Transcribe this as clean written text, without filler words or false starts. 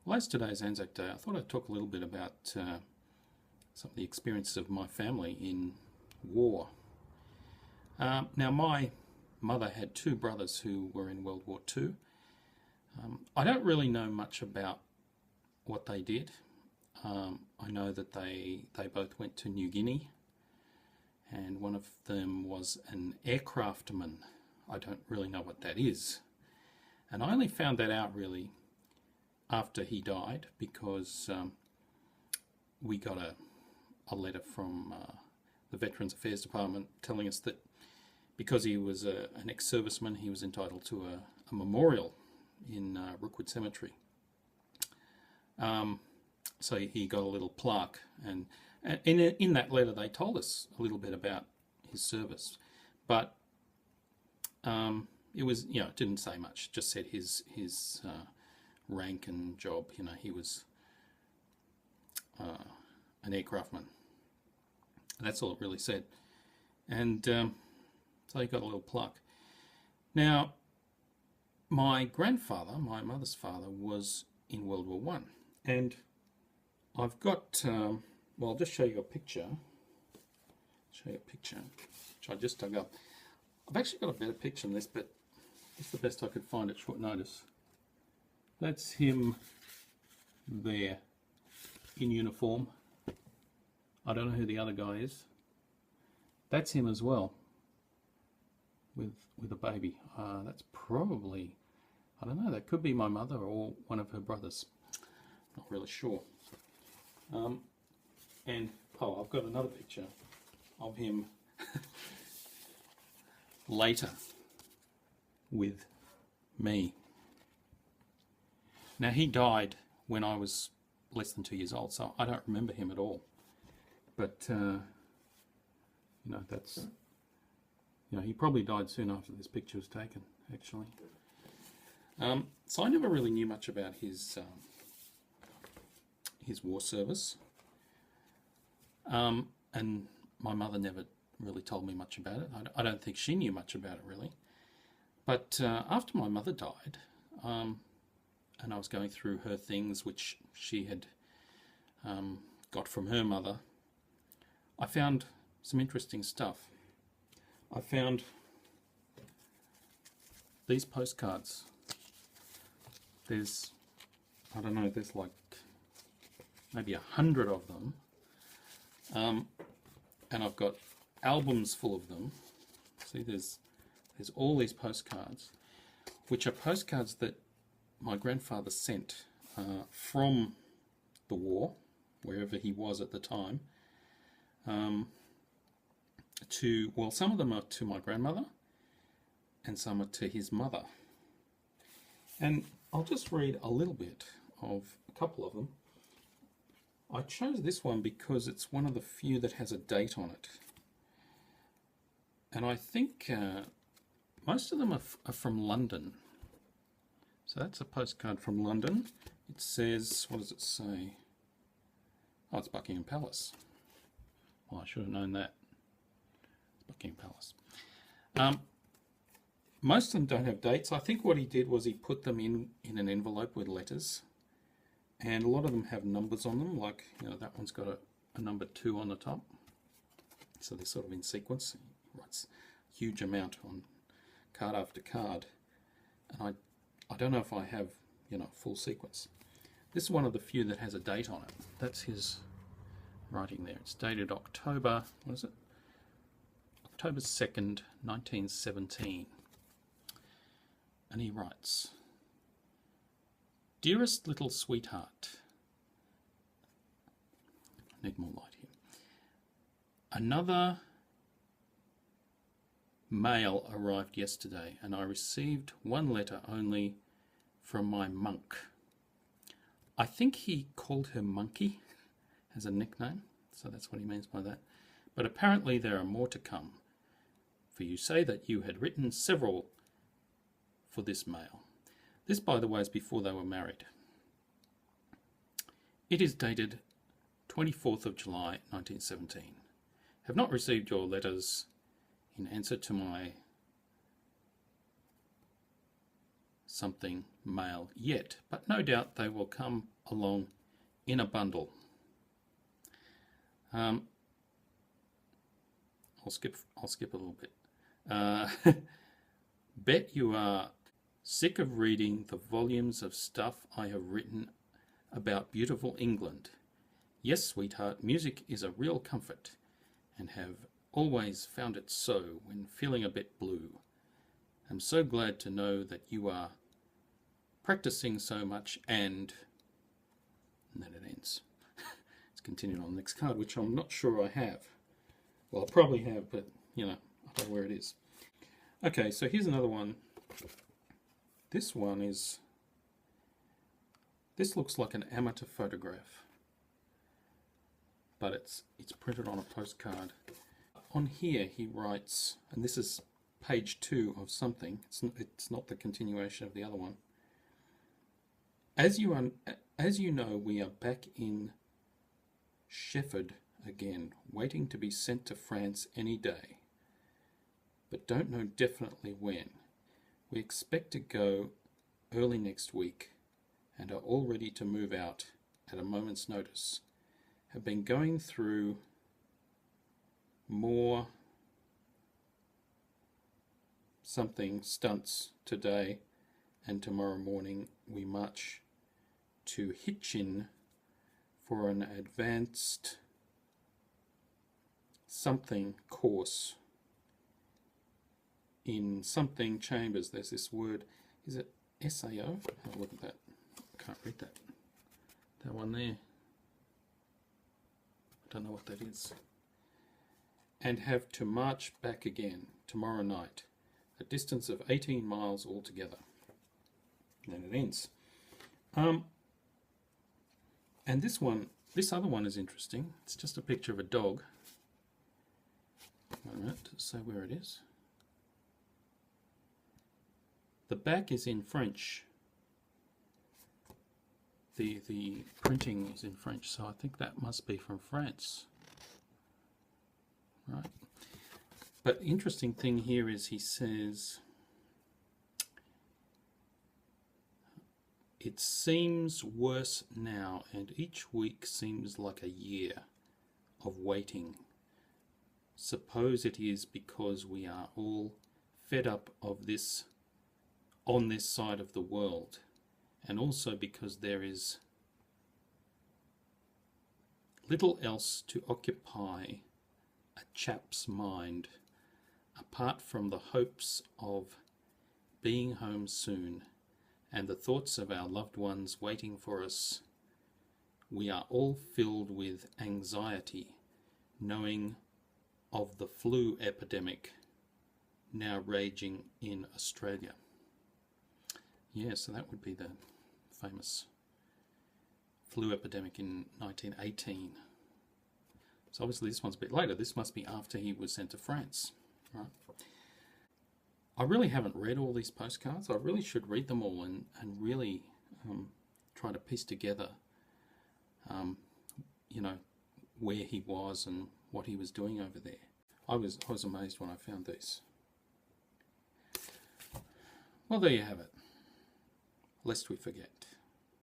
Well, as today's Anzac Day, I thought I'd talk a little bit about some of the experiences of my family in war. Now, my mother had two brothers who were in World War II. I don't really know much about what they did. I know that they both went to New Guinea, and one of them was an aircraftman. I don't really know what that is. And I only found that out really after he died, because we got a letter from the Veterans Affairs Department telling us that because he was an ex-serviceman, he was entitled to a memorial in Rookwood Cemetery. So he got a little plaque, and in that letter they told us a little bit about his service, but it was, it didn't say much. It just said his rank and job. He was an aircraftman. That's all it really said. And so he got a little plaque. Now, my grandfather, my mother's father, was in World War One, and I've got, well, I'll just show you a picture. Which I just dug up. I've actually got a better picture than this, but it's the best I could find at short notice. That's him there in uniform. I don't know who the other guy is. That's him as well, with a baby. That's probably, I don't know, that could be my mother or one of her brothers. Not really sure. And I've got another picture of him later with me. Now, he died when I was less than 2 years old, so I don't remember him at all. But that's, he probably died soon after this picture was taken, actually. So I never really knew much about his war service, and my mother never really told me much about it. I don't think she knew much about it really. But after my mother died, and I was going through her things which she had got from her mother, I found some interesting stuff. I found these postcards. There's, I don't know, there's like maybe 100 of them, and I've got albums full of them. See, there's all these postcards, which are postcards that my grandfather sent from the war, wherever he was at the time, well, some of them are to my grandmother, and some are to his mother. And I'll just read a little bit of a couple of them. I chose this one because it's one of the few that has a date on it. And I think most of them are from London. So that's a postcard from London. It says, what does it say? Oh, it's Buckingham Palace. Well, I should have known that. It's Buckingham Palace. Most of them don't have dates. I think what he did was he put them in an envelope with letters. And a lot of them have numbers on them, like, that one's got a number 2 on the top. So they're sort of in sequence. He writes a huge amount on card after card. And I don't know if I have, full sequence. This is one of the few that has a date on it. That's his writing there. It's dated October, what is it? October 2nd, 1917. And he writes, "Dearest little sweetheart," I need more light here. "Another mail arrived yesterday, and I received one letter only from my monk." I think he called her Monkey as a nickname, so that's what he means by that. "But apparently there are more to come, for you say that you had written several for this mail." This, by the way, is before they were married. "It is dated 24th of July, 1917. Have not received your letters in answer to my something mail yet, but no doubt they will come along in a bundle. I'll skip a little bit. Bet you are sick of reading the volumes of stuff I have written about beautiful England. Yes, sweetheart, music is a real comfort, and have always found it so when feeling a bit blue. I'm so glad to know that you are practicing so much, and then it ends. It's continued on the next card, which I'm not sure I have. Well, I probably have, but, you know, I don't know where it is. Okay, so here's another one. This one is... This looks like an amateur photograph, but it's printed on a postcard. On here he writes, and this is page 2 of something. It's not the continuation of the other one. As you know, we are back in Shefford again, waiting to be sent to France any day, but don't know definitely when. We expect to go early next week and are all ready to move out at a moment's notice. Have been going through more something stunts today, and tomorrow morning we march to Hitchin for an advanced something course in something chambers. There's this word, is it SAO? Oh, look at that. I can't read that. That one there. I don't know what that is. And have to march back again tomorrow night, a distance of 18 miles altogether. And then it ends. And this other one is interesting. It's just a picture of a dog. Wait a minute to say where it is. The back is in French. The printing is in French, so I think that must be from France. Right. But interesting thing here is he says, it seems worse now, and each week seems like a year of waiting. Suppose it is because we are all fed up of this on this side of the world, and also because there is little else to occupy a chap's mind apart from the hopes of being home soon and the thoughts of our loved ones waiting for us. We are all filled with anxiety, knowing of the flu epidemic now raging in Australia. Yeah, so that would be the famous flu epidemic in 1918. So obviously this one's a bit later. This must be after he was sent to France. Right. I really haven't read all these postcards. I really should read them all and really try to piece together, you know, where he was and what he was doing over there. I was amazed when I found these. Well, there you have it. Lest we forget.